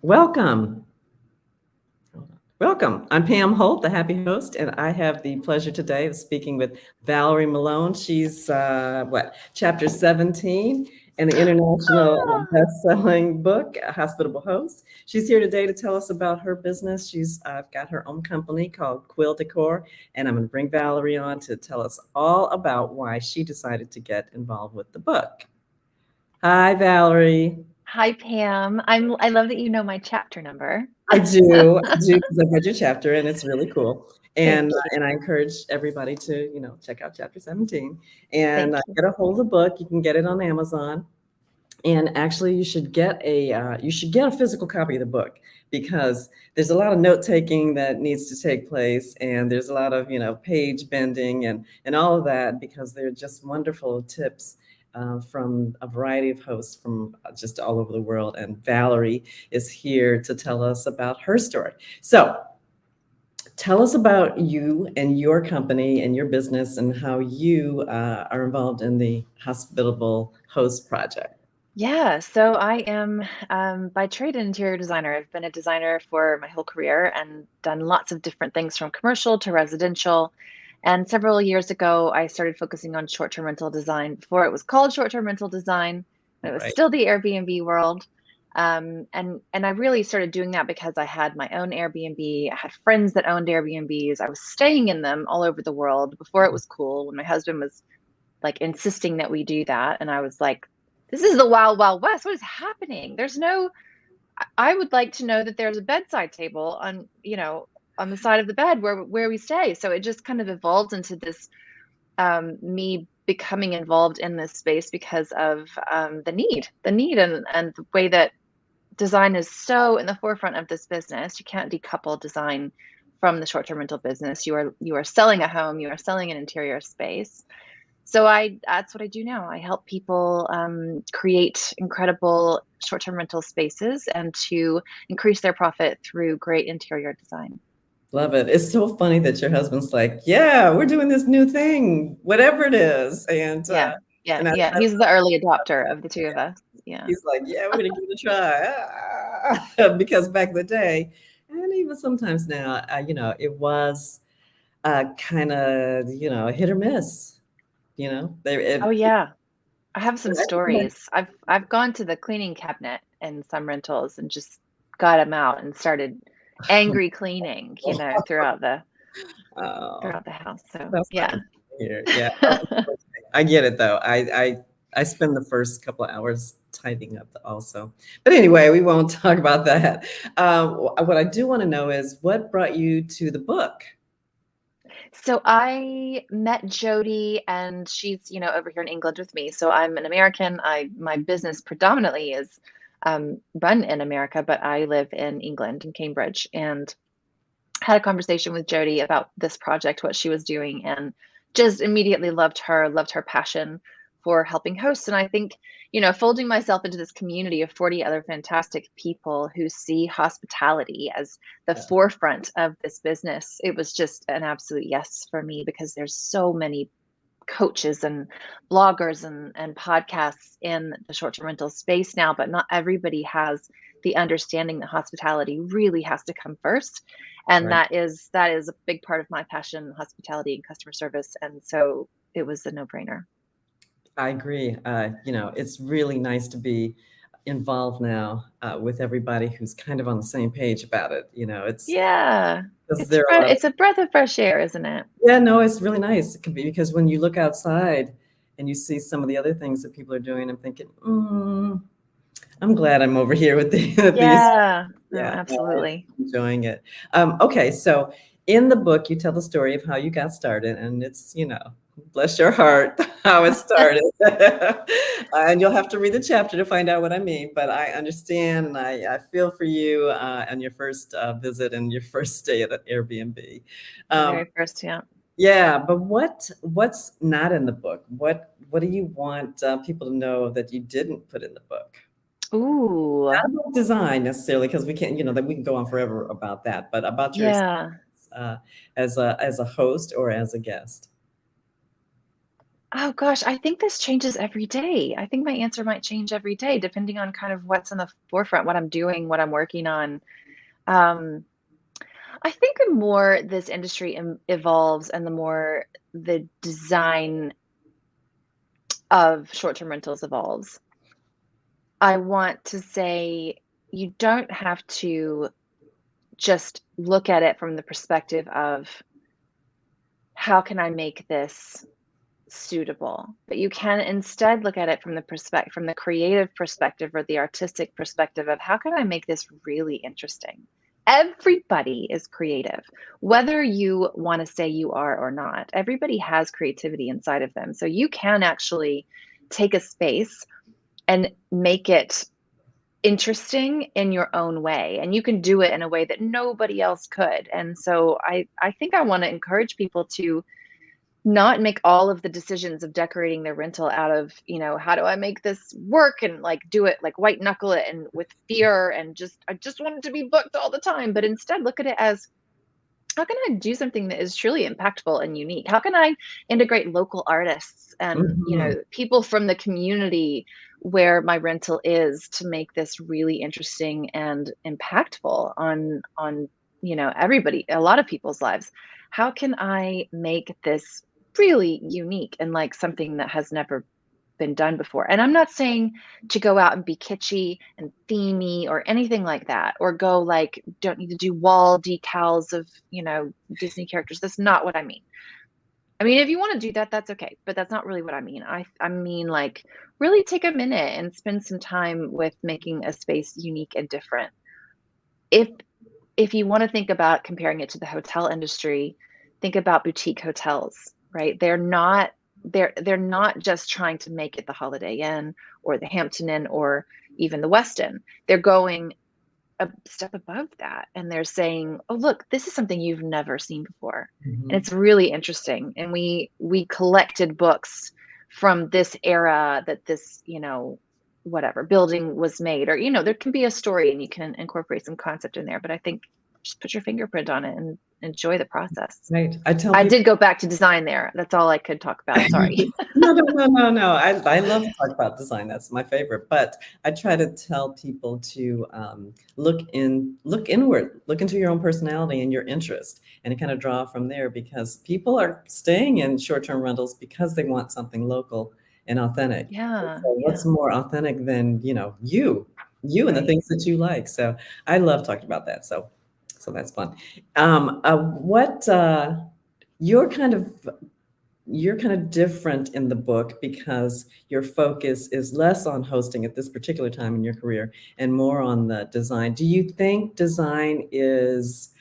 Welcome. Welcome. I'm Pam Holt, the happy host, and I have the pleasure today of speaking with Valerie Malone. She's chapter 17 in the international best-selling book, Hospitable Hosts. She's here today to tell us about her business. She's got her own company called Quill Decor, and I'm going to bring Valerie on to tell us all about why she decided to get involved with the book. Hi, Valerie. Hi, Pam. I love that you know my chapter number. I do, because I've read your chapter and it's really cool. Thank And you. and I encourage everybody to, check out chapter 17 Thank and you. get a hold of the book. You can get it on Amazon. And actually, you should get a physical copy of the book because there's a lot of note taking that needs to take place, and there's a lot of page bending and all of that because they're just wonderful tips from a variety of hosts from just all over the world. And Valerie is here to tell us about her story. So tell us about you and your company and your business and how you are involved in the Hospitable Host Project. Yeah, so I am by trade an interior designer. I've been a designer for my whole career and done lots of different things from commercial to residential. And several years ago, I started focusing on short-term rental design before it was called short-term rental design. It was Right. still the Airbnb world. And I really started doing that because I had my own Airbnb. I had friends that owned Airbnbs. I was staying in them all over the world before it was cool, when my husband was like insisting that we do that. And I was like, this is the wild, wild west. What is happening? There's no, I would like to know that there's a bedside table on the side of the bed where we stay. So it just kind of evolved into this me becoming involved in this space because of the need and the way that design is so in the forefront of this business. You can't decouple design from the short-term rental business. You are selling a home, you are selling an interior space. So that's what I do now. I help people create incredible short-term rental spaces and to increase their profit through great interior design. Love it. It's so funny that your husband's like, yeah, we're doing this new thing, whatever it is. And Yeah, yeah, and I, yeah. He's the early adopter of the two of us. Yeah. he's like, yeah, we're gonna give it a try. Because back in the day, and even sometimes now, it was kind of, hit or miss, Oh yeah. I have some stories. I've gone to the cleaning cabinet in some rentals and just got them out and started angry cleaning, oh, throughout the house. So that's not yeah. what you hear. Yeah. I get it though. I spend the first couple of hours tidying up also. But anyway, we won't talk about that. What I do want to know is what brought you to the book? So I met Jody and she's, over here in England with me. So I'm an American. My business predominantly is run in America, but I live in England in Cambridge and had a conversation with Jody about this project, what she was doing, and just immediately loved her passion for helping hosts. And I think, folding myself into this community of 40 other fantastic people who see hospitality as the Yeah, forefront of this business, it was just an absolute yes for me because there's so many coaches and bloggers and podcasts in the short-term rental space now, but not everybody has the understanding that hospitality really has to come first. And right. that is a big part of my passion, hospitality and customer service. And so it was a no-brainer. I agree. It's really nice to be involved now with everybody who's kind of on the same page about it. It's Yeah. because there are a lot of, It's a breath of fresh air, isn't it? yeah, no, it's really nice. It can be because when you look outside and you see some of the other things that people are doing, I'm thinking, I'm glad I'm over here with these. Yeah. No, Yeah, no, I'm absolutely. enjoying it. Okay, so in the book, you tell the story of how you got started, and it's, bless your heart, how it started. And you'll have to read the chapter to find out what I mean, but I understand and I feel for you on your first visit and your first stay at an Airbnb. The Um, very first, yeah. yeah, but what's not in the book? What do you want people to know that you didn't put in the book? Ooh, Not about design necessarily, because we can't, that we can go on forever about that, but about your experience yeah. as a host or as a guest. Oh gosh, I think this changes every day. I think my answer might change every day depending on kind of what's in the forefront, what I'm doing, what I'm working on. Um, I think the more this industry evolves and the more the design of short-term rentals evolves, I want to say you don't have to just look at it from the perspective of how can I make this suitable, but you can instead look at it from the creative perspective or the artistic perspective of how can I make this really interesting. Everybody is creative, whether you want to say you are or not. Everybody has creativity inside of them, so you can actually take a space and make it interesting in your own way, and you can do it in a way that nobody else could. And so I think I want to encourage people to not make all of the decisions of decorating their rental out of, how do I make this work, and like do it like white knuckle it and with fear and I just want it to be booked all the time, but instead look at it as how can I do something that is truly impactful and unique? How can I integrate local artists and, Mhm. people from the community where my rental is to make this really interesting and impactful on, everybody, a lot of people's lives. How can I make this really unique and like something that has never been done before? And I'm not saying to go out and be kitschy and themey or anything like that, or go like, don't need to do wall decals of, Disney characters. That's not what I mean. I mean, if you want to do that, that's okay, but that's not really what I mean. I mean, like, really take a minute and spend some time with making a space unique and different. If if you want to think about comparing it to the hotel industry, think about boutique hotels, right? They're not just trying to make it the Holiday Inn or the Hampton Inn or even the Westin. They're going a step above that and they're saying, "Oh, look, this is something you've never seen before." And Mhm. it's really interesting. And we collected books from this era that this, whatever building was made, or there can be a story and you can incorporate some concept in there, but I think just put your fingerprint on it and enjoy the process. Right. I tell I people. did go back to design there. That's all I could talk about. Sorry. No, no, no, no, no. I love to talk about design. That's my favorite. But I try to tell people to look inward, look into your own personality and your interest, and kind of draw from there because people are staying in short-term rentals because they want something local and authentic. And Yeah, so what's yeah, more authentic than, you and the right. things that you like. So I love talking about that. So that's fun. What you're kind of you're kind of different in the book because your focus is less on hosting at this particular time in your career and more on the design. Do you think design is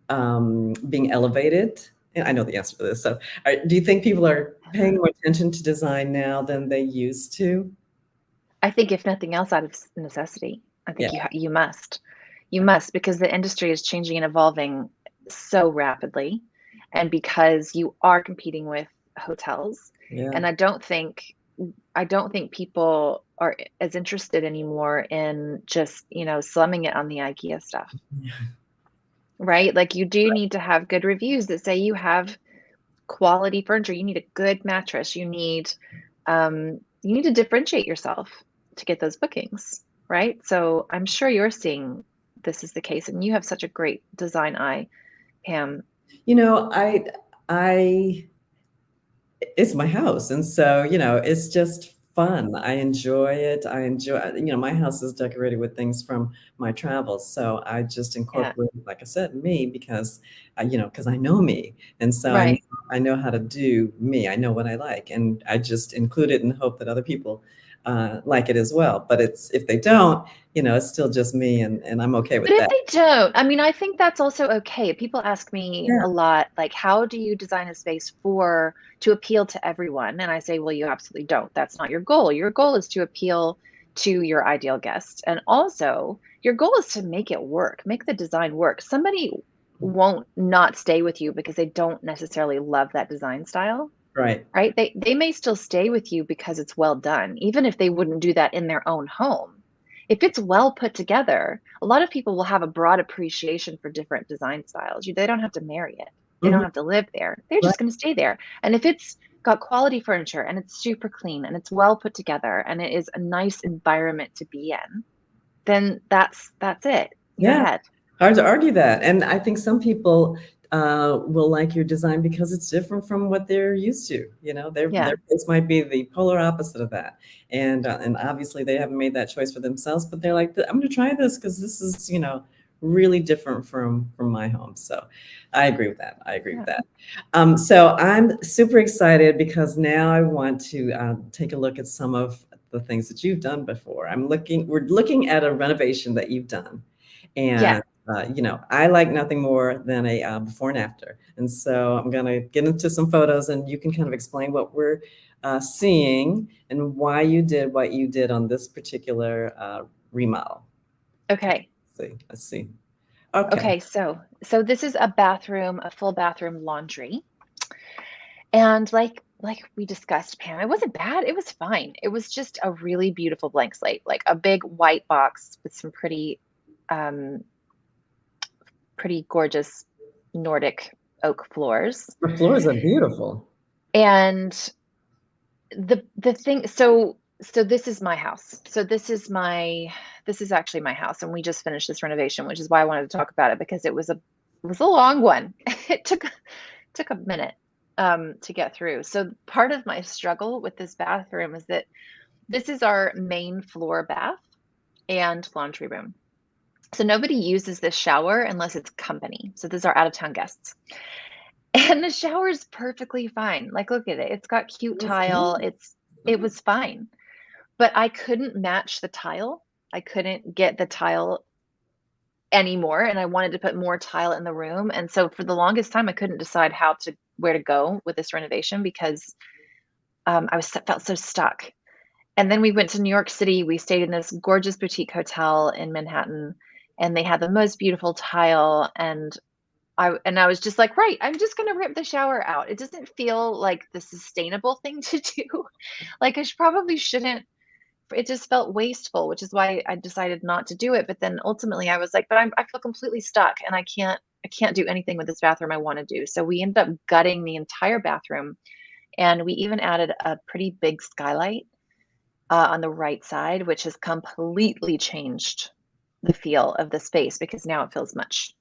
being elevated? And I know the answer to this. So, do you think people are paying more attention to design now than they used to? I think if nothing else, out of necessity, I Yeah, think you must. You must, because the industry is changing and evolving so rapidly, and because you are competing with hotels, yeah, and I don't think people are as interested anymore in just, slumming it on the IKEA stuff, right? Like, you do need to have good reviews that say you have quality furniture, you need a good mattress, you need to differentiate yourself to get those bookings, right? So I'm sure you're seeing this is the case, and you have such a great design eye, Pam. you know, I it's my house, and so, it's just fun. I enjoy it. My house is decorated with things from my travels, so I just Yeah, incorporate, like I said, me because I know me, and so right. I know how to do me. I know what I like, and I just include it in the hope that other people like it as well. But if they don't, it's still just me, and I'm okay But with if that. they don't, I mean, I think that's also okay. People ask me Yeah, a lot, like, how do you design a space to appeal to everyone? And I say, well, you absolutely don't. That's not your goal. Your goal is to appeal to your ideal guest. And also, your goal is to make it work, make the design work. Somebody won't not stay with you because they don't necessarily love that design style, right. right? They may still stay with you because it's well done, even if they wouldn't do that in their own home. If it's well put together, a lot of people will have a broad appreciation for different design styles. They don't have to marry it. They don't Mhm. have to live there. They're Right. just going to stay there. And if it's got quality furniture and it's super clean and it's well put together and it is a nice environment to be in, then that's it. You're Yeah, ahead. hard to argue that. And I think some people will like your design because it's different from what they're used to. You know, Yeah. their place might be the polar opposite of that. And obviously they haven't made that choice for themselves, but they're like, I'm going to try this because this is, really different from my home. So I agree with that. I agree with Yeah. that. So I'm super excited because now I want to take a look at some of the things that you've done before. We're looking at a renovation that you've done. Yeah. And I like nothing more than a before and after. And so I'm going to get into some photos and you can kind of explain what we're seeing and why you did what you did on this particular remodel. Okay. Let's see. Okay. Okay. So this is a full bathroom laundry. And like we discussed, Pam, it wasn't bad. It was fine. It was just a really beautiful blank slate, like a big white box with some um, pretty gorgeous Nordic oak floors. The floors are beautiful. And the thing, so this is my house. So this is actually my house, and we just finished this renovation, which is why I wanted to talk about it, because it was a long one. It took a minute to get through. So part of my struggle with this bathroom is that this is our main floor bath and laundry room. So nobody uses this shower unless it's company. So these are out of town guests. And the shower is perfectly fine. Like, look at it. It's got cute That's tile. nice. It was fine. But I couldn't match the tile. I couldn't get the tile anymore. And I wanted to put more tile in the room. And so for the longest time, I couldn't decide where to go with this renovation, because felt so stuck. And then we went to New York City. We stayed in this gorgeous boutique hotel in Manhattan, and they had the most beautiful tile. And I was just like, right, I'm just gonna rip the shower out. It doesn't feel like the sustainable thing to do. Like probably shouldn't. It just felt wasteful, which is why I decided not to do it. But then ultimately, I was like, but I feel completely stuck, and I can't do anything with this bathroom I want to do. So we ended up gutting the entire bathroom, and we even added a pretty big skylight on the right side, which has completely changed the feel of the space, because now it feels much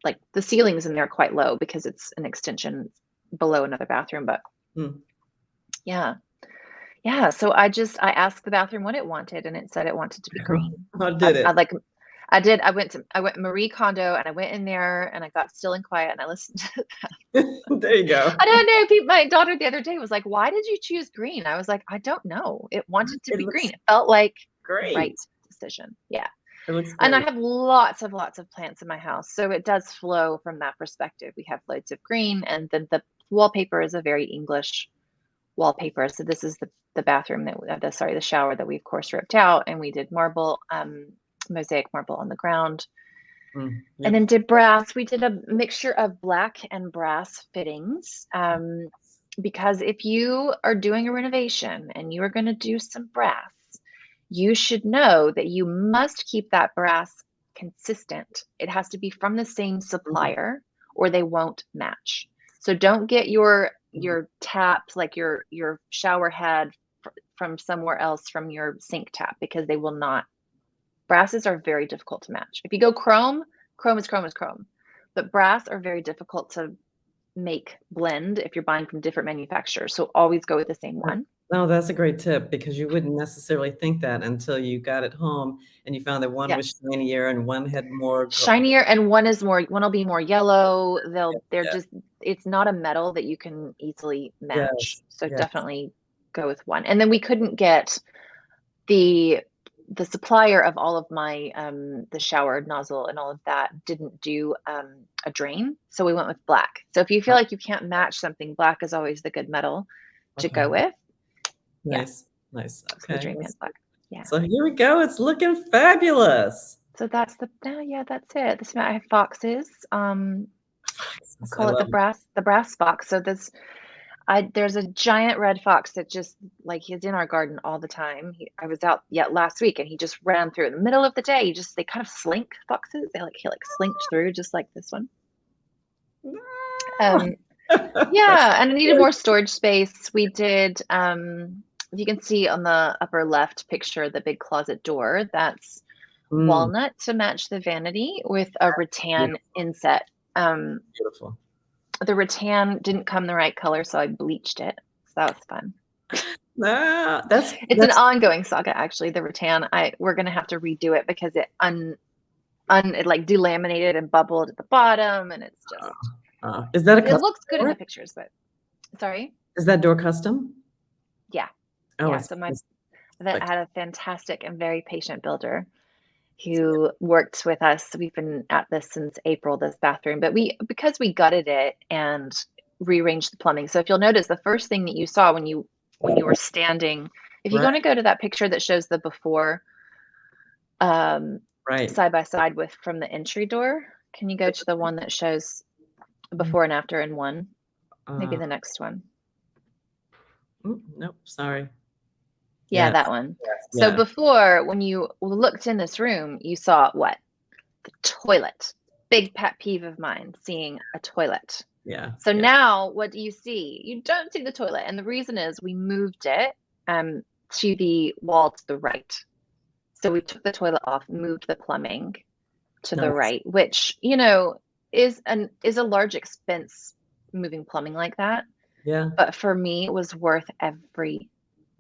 like the ceilings in there quite low because it's an extension below another bathroom. But Hmm. yeah. Yeah. So I asked the bathroom what it wanted, and it said it wanted to be green. I did I it. like I did. I went Marie Kondo, and I went in there and I got still and quiet and I listened to There you go. I don't know. My daughter the other day was like, "Why did you choose green?" I was like, "I don't know. It wanted to It be green. looks It felt like the great. right decision." Yeah. It looks And I great. have lots of plants in my house, so it does flow from that perspective. We have loads of green, and then the wallpaper is a very English wallpaper. So this is the bathroom the shower that we of course ripped out, and we did marble, mosaic marble on the ground, and then Beautiful. did brass. We did a mixture of black and brass fittings, because if you are doing a renovation and you are going to do some brass, you should know that you must keep that brass consistent. It has to be from the same supplier or they won't match. So don't get your taps, like your shower head, from somewhere else, from your sink tap, because they will not. Brasses are very difficult to match. If you go chrome, chrome is chrome is chrome. But brass are very difficult to make blend if you're buying from different manufacturers. So always go with the same one. No, that's a great tip because you wouldn't necessarily think that until you got it home and you found that one was Yes. shinier and one had more Shinier, and one will be more yellow. They're yeah, just, it's not a metal that you can easily match. yes, So yes. definitely go with one. And then we couldn't get the supplier of all of my the shower nozzle and all of that didn't do a drain. So we went with black. So if you feel like you can't match something, black is always the good metal to Okay. go with. Yeah. Nice, nice. So the Okay. drain pan's black. Yeah. So here we go. It's looking fabulous. So that's that's it. This I have foxes. I I call it love it. the brass fox. So there's a giant red fox that just, like, he's in our garden all the time. I was out yet last week, and he just ran through in the middle of the day. They kind of slink, foxes. He like slinked through just like this one. Yeah, and I needed more storage space. We did, you can see on the upper left picture, the big closet door. That's Mm, walnut to match the vanity with a rattan beautiful, inset. Um, beautiful. the rattan didn't come the right color, so I bleached it. So that was fun. Ah, It's an that's ongoing saga, actually. The rattan, we're gonna have to redo it because it like delaminated and bubbled at the bottom, and it's just is that a it custom looks good in door? the pictures, but sorry. Is that door custom? Yeah, Oh, yeah. it's So it's I like had a fantastic and very patient builder who worked with us. We've been at this since April, this bathroom, but because we gutted it and rearranged the plumbing. So if you'll notice, the first thing that you saw when you were standing, if you right, want to go to that picture that shows the before, um, right. side by side with from the entry door, can you go to the one that shows before and after in one? Maybe Uh, the next one. nope, sorry. Yeah, Yes, that one. yes, So yes, before, when you looked in this room, you saw what? The toilet. Big pet peeve of mine, seeing a toilet. yeah, So yeah. now what do you see? You don't see the toilet. And the reason is we moved it to the wall to the right. So we took the toilet off, moved the plumbing to the Nice. right, which, is a large expense moving plumbing like that. Yeah, But for me, it was worth every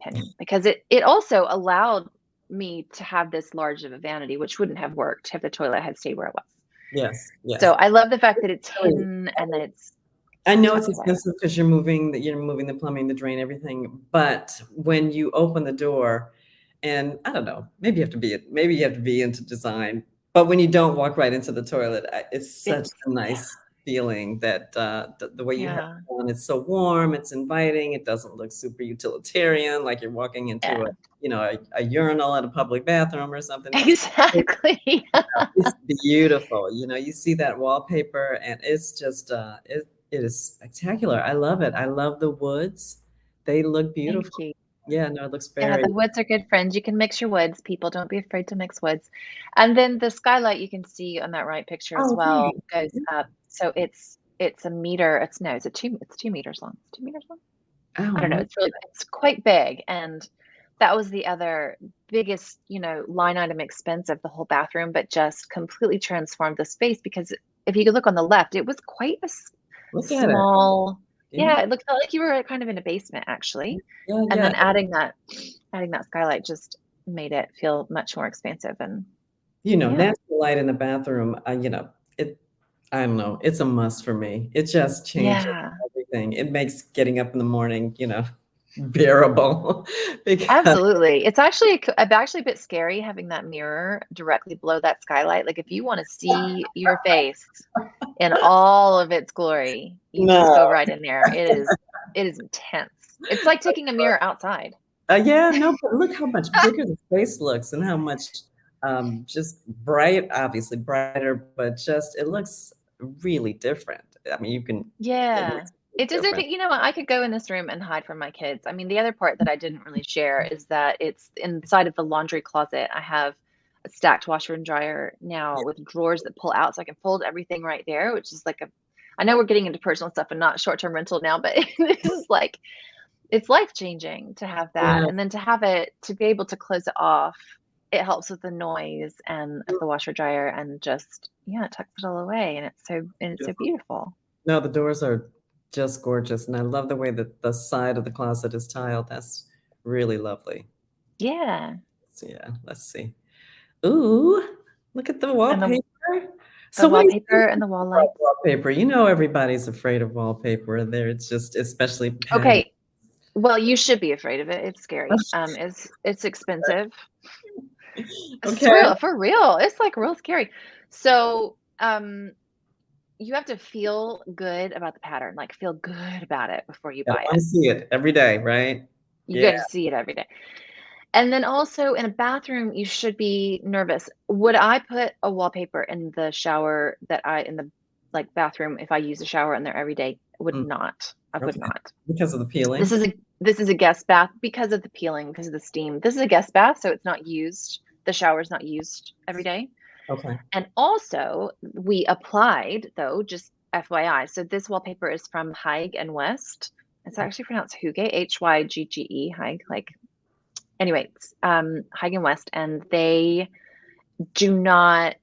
penny because it also allowed me to have this large of a vanity, which wouldn't have worked if the toilet had stayed where it was. yes, yes. So I love the fact that it's Really, hidden and that it's I know it's tucked away. expensive because you're moving the plumbing, the drain, everything, but when you open the door and I don't know, maybe you have to be into design, but when you don't walk right into the toilet, it's such It's a nice feeling that, the way you have yeah, it done, it's so warm, it's inviting, it doesn't look super utilitarian, like you're walking into yeah, a urinal at a public bathroom or something. exactly. It's beautiful, you see that wallpaper and it's just, it is spectacular. I love it. I love the woods. They look Thank beautiful. you. Yeah, no, it looks Yeah, very the woods are good friends. You can mix your woods, people. Don't be afraid to mix woods. And then the skylight you can see on that right picture as Oh, well thanks. goes up. So it's a meter. It's no, is it 2 meters long? It's 2 meters long? Oh, I don't know. my It's quite big. And that was the other biggest, line item expense of the whole bathroom, but just completely transformed the space because if you could look on the left, it was quite a look at it. small, Yeah, yeah, it looked felt like you were kind of in a basement actually. yeah, And yeah. then adding that skylight just made it feel much more expansive and yeah. Natural light in the bathroom, it I don't know, it's a must for me. It just changes Yeah. everything. It makes getting up in the morning, bearable because Absolutely. It's actually a bit scary having that mirror directly below that skylight. Like if you want to see your face in all of its glory, you just no. go right in there. It is intense. It's like taking a mirror outside. Yeah, no, but look how much bigger the space looks and how much, just obviously brighter, but just it looks really different. I mean, it Yeah. looks really It does if different. it, I could go in this room and hide from my kids. I mean, the other part that I didn't really share is that it's inside of the laundry closet. I have a stacked washer and dryer now with drawers that pull out so I can fold everything right there, which is I know we're getting into personal stuff and not short-term rental now, but this is it's life-changing to have that. Yeah, And then to be able to close it off, it helps with the noise and of the washer dryer and just, yeah, it tucks it all away and it's so beautiful. beautiful. No, the doors are just gorgeous, and I love the way that the side of the closet is tiled. That's really lovely. Yeah. So, yeah, let's see. Ooh, look at the And wallpaper. the So what do you wallpaper think and the wall about lights. wallpaper? Everybody's afraid of wallpaper there. It's just especially patio. Okay, well, you should be afraid of it. It's scary. It's expensive. It's Okay. real, for real. It's like real scary. So, you have to feel good about the pattern, like feel good about it before you I buy it. wanna see it every day, right? You Yeah. got to see it every day. And then also in a bathroom, you should be nervous. Would I put a wallpaper in the shower in the like bathroom if I use a shower in there every day? Would Mm, not. I would okay. not. Because of the This peeling? is a this is a guest bath because of the peeling, because of the steam. This is a guest bath, so it's not used. The shower's not used every day. Okay. And also, we applied though, just FYI. So this wallpaper is from Haig and West. It's actually pronounced Hygge, Hygge, Haig. Like, anyway, Haig and West, and they do not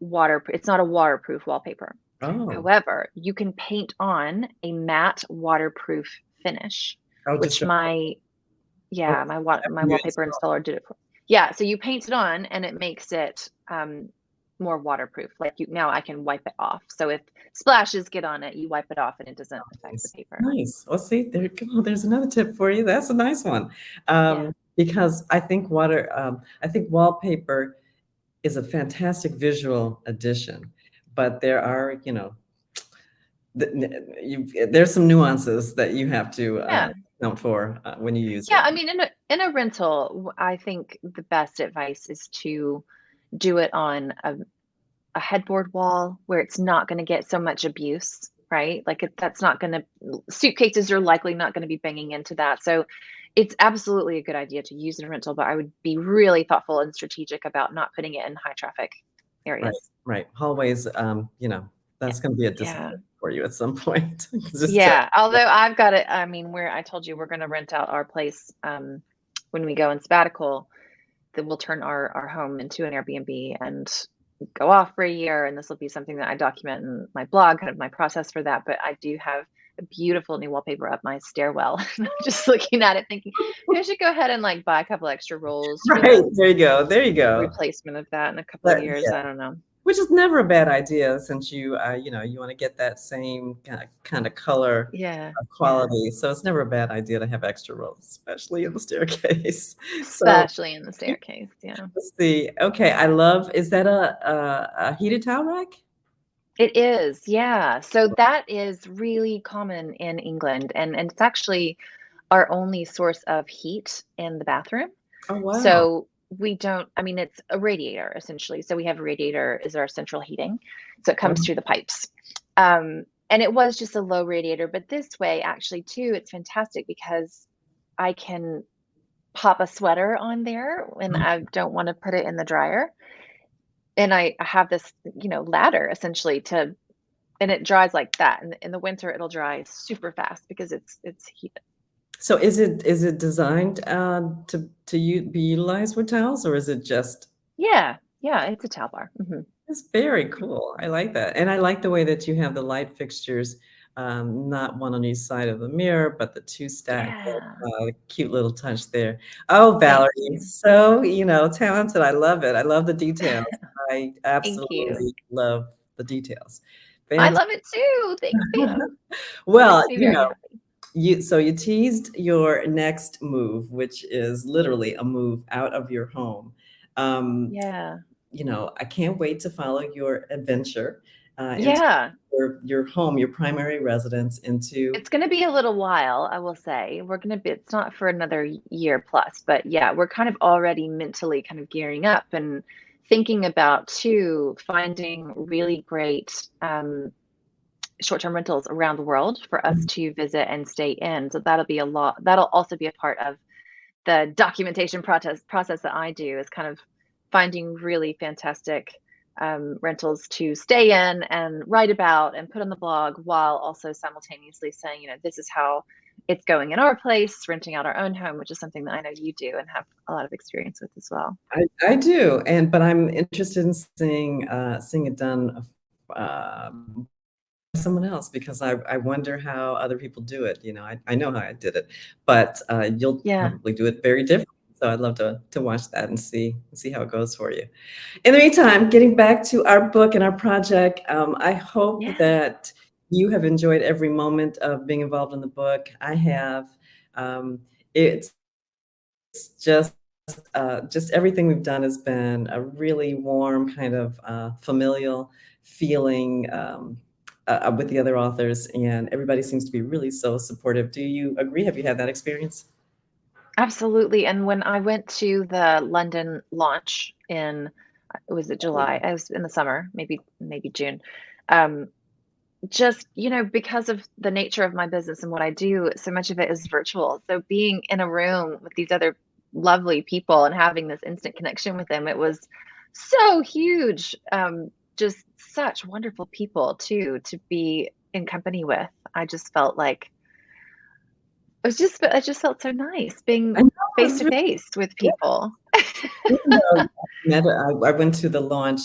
it's not a waterproof wallpaper. Oh, However, you can paint on a matte waterproof finish, oh, which just my oh, my you wallpaper install. installer did it for. Yeah, so you paint it on and it makes it more waterproof. Like now I can wipe it off. So if splashes get on it, you wipe it off and it doesn't affect the Nice. paper. Nice. Well, see, there you go. There's another tip for you. That's a nice one. Yeah. Because I think wallpaper is a fantastic visual addition, but there are, there's some nuances that you have to Yeah. account for when you use Yeah, it. I mean in a rental, I think the best advice is to do it on a headboard wall where it's not going to get so much abuse, right? Like that's not going to, suitcases are likely not going to be banging into that. So it's absolutely a good idea to use in a rental, but I would be really thoughtful and strategic about not putting it in high traffic Right, areas. right. Hallways, that's going to be a Yeah. discipline for you at some point. Just Yeah. Although I've got it, I mean, where I told you we're going to rent out our place when we go in sabbatical, then we'll turn our home into an Airbnb and go off for a year. And this will be something that I document in my blog, kind of my process for that. But I do have a beautiful new wallpaper up my stairwell. And I'm just looking at it thinking, maybe I should go ahead and like buy a couple extra rolls for right. the There you go. There you go. replacement of that in a couple of But years. yeah, I don't know. which is never a bad idea since you want to get that same kind of color Yeah. Yeah. quality. So it's never a bad idea to have extra rolls, especially in the staircase. So Especially in the staircase. Yeah. let's see. Okay, is that a heated towel rack? It is. Yeah. So that is really common in England. And it's actually our only source of heat in the bathroom. Oh, wow. So we don't, I mean, it's a radiator essentially. So we have a radiator is our central heating. So it comes Oh, through the pipes. And it was just a low radiator, but this way actually too, it's fantastic because I can pop a sweater on there when oh. I don't want to put it in the dryer. And I have this, ladder essentially and it dries like that. And in the winter, it'll dry super fast because it's heated. So is it designed to be utilized with towels, or is it just? Yeah. Yeah. It's a towel bar. It's very cool. I like that. And I like the way that you have the light fixtures, not one on each side of the mirror, but the two stacked. Yeah. Cute little touch there. Oh, Thank Valerie, you. so, talented. I love it. I love the details. I Thank you. absolutely love the details. I Fantastic. love it too. Thanks, Pam. Well, Makes me very happy. you teased your next move, which is literally a move out of your home. Um, Yeah. I can't wait to follow your adventure into Yeah. your home, your primary residence into. It's going to be a little while, I will say. It's not for another year plus, but yeah, we're kind of already mentally kind of gearing up and thinking about too, finding really great short-term rentals around the world for us to visit and stay in. So that'll also be a part of the documentation process that I do is kind of finding really fantastic rentals to stay in and write about and put on the blog while also simultaneously saying, this is how it's going in our place, renting out our own home, which is something that I know you do and have a lot of experience with as well. I do, but I'm interested in seeing it done someone else because I wonder how other people do it. I know how I did it, but you'll Yeah. probably do it very different. So I'd love to watch that and see how it goes for you. In the meantime, getting back to our book and our project, I hope Yeah. that you have enjoyed every moment of being involved in the book. I have. It's just everything we've done has been a really warm kind of familial feeling with the other authors, and everybody seems to be really so supportive. Do you agree? Have you had that experience? Absolutely. And when I went to the London launch was it July? I was in the summer, maybe June. Um, just, because of the nature of my business and what I do, so much of it is virtual. So being in a room with these other lovely people and having this instant connection with them, it was so huge. just such wonderful people too to be in company with. I just felt like it just felt so nice being I know, face it's to really face with good. people. Even though I went to the launch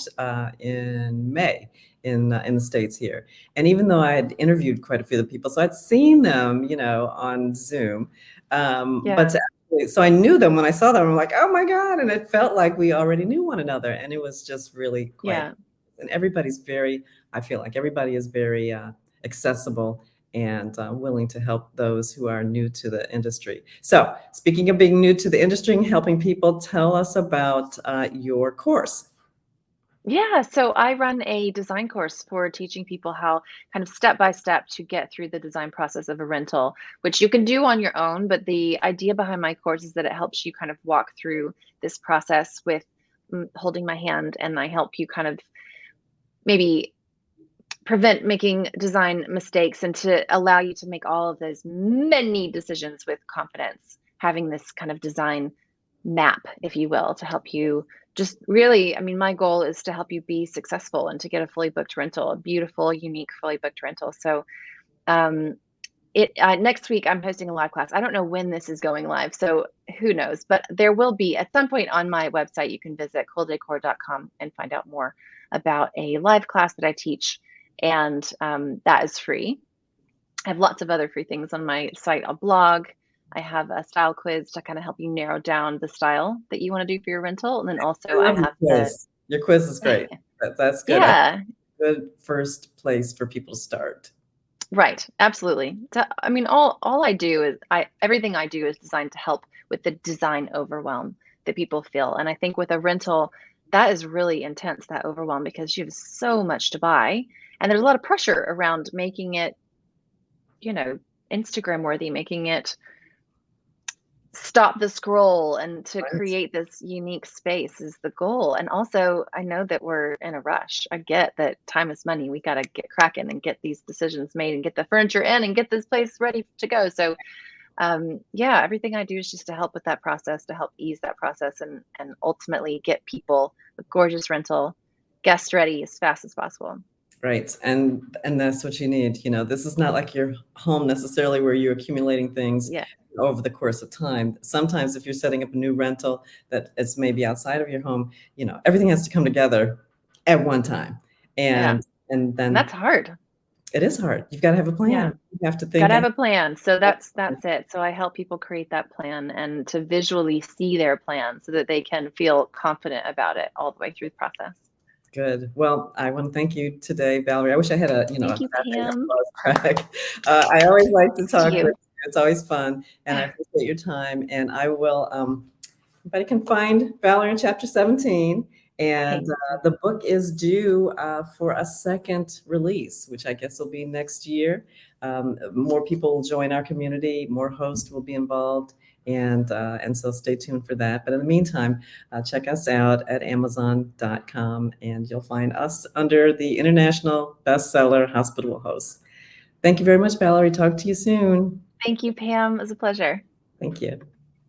in May in the States here. And even though I had interviewed quite a few of the people, so I'd seen them, on Zoom. But Yeah, so I knew them when I saw them. I'm like, oh my God. And it felt like we already knew one another. And it was just really quite, yeah. and I feel like everybody is very accessible and willing to help those who are new to the industry. So, speaking of being new to the industry and helping people, tell us about your course. Yeah, so I run a design course for teaching people how kind of step by step to get through the design process of a rental, which you can do on your own. But the idea behind my course is that it helps you kind of walk through this process with holding my hand, and I help you kind of maybe prevent making design mistakes and to allow you to make all of those many decisions with confidence, having this kind of design map, if you will, to help you just really, I mean, my goal is to help you be successful and to get a fully booked rental, a beautiful, unique, fully booked rental. So, um, it next week I'm hosting a live class. I don't know when this is going live, so who knows? But there will be at some point on my website. You can visit quilldecor.com and find out more about a live class that I teach, and that is free. I have lots of other free things on my site. A blog. I have a style quiz to kind of help you narrow down the style that you want to do for your rental, and then I also I love your have the quiz. Your quiz is great. That's good. I think yeah. it's a good first place for people to start. Right, absolutely. So, I mean, all I do is I everything I do is designed to help with the design overwhelm that people feel. And I think with a rental, that is really intense, that overwhelm, because you have so much to buy. And there's a lot of pressure around making it, you know, Instagram worthy, making it stop the scroll and to Right? create this unique space is the goal. And also, I know that we're in a rush. I get that time is money. We got to get cracking and get these decisions made and get the furniture in and get this place ready to go. So, yeah, everything I do is just to help with that process, to help ease that process, and ultimately get people a gorgeous rental, guest ready as fast as possible. Right. And that's what you need. This is not like your home necessarily where you're accumulating things Yeah, over the course of time. Sometimes if you're setting up a new rental that is maybe outside of your home, everything has to come together at one time. yeah, And and then that's hard. it is hard. You've got to have a Yeah. plan. You have to think Gotta have ahead. a plan. So that's it. So I help people create that plan and to visually see their plan so that they can feel confident about it all the way through the process. Good. Well, I want to thank you today, Valerie. I wish I had a Thank you, clapping Pam. applause track. I always like to To talk with you. you. It's always fun, and I appreciate your time. And I will. Everybody can find Valerie in chapter 17, and Thank you. the book is due for a second release, which I guess will be next year. More people will join our community. More hosts will be involved. And so stay tuned for that. But in the meantime, check us out at Amazon.com, and you'll find us under the international bestseller Hospitable Hosts. Thank you very much, Valerie. Talk to you soon. Thank you, Pam. It was a pleasure. Thank you.